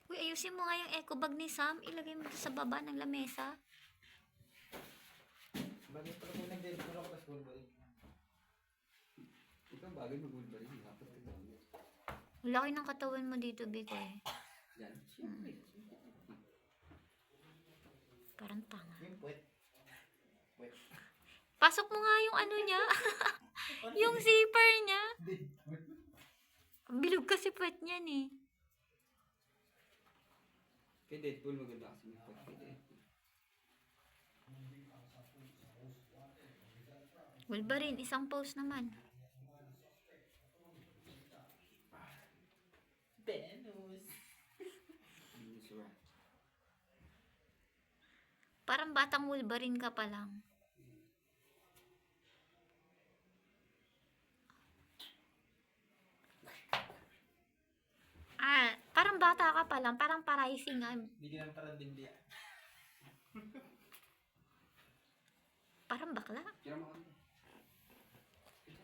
Uy, ayusin mo nga yung eco bag ni Sam. Ilagay mo sa baba ng lamesa. Bagay pala kung nag-deliver ako tas Wolverine. Ikaw bagay mo Wolverine. Dapat ito. Laki ng katawan mo dito, Bikoy. Yan. Siyempre. Parang tanga. Yung puwet. Puwet. Pasok mo nga yung ano niya. Yung zipper niya. Bilog kasi puwet niyan eh. Kay Deadpool maganda kasi yung puwet kay Deadpool. Wolverine, isang pose naman. Venus. Venus Rat. Parang batang Wolverine ka pa lang. Parang bata ka pa lang. Parang paraising nga. Hindi ka naman parang dindi. Parang bakla. Kira mo kami.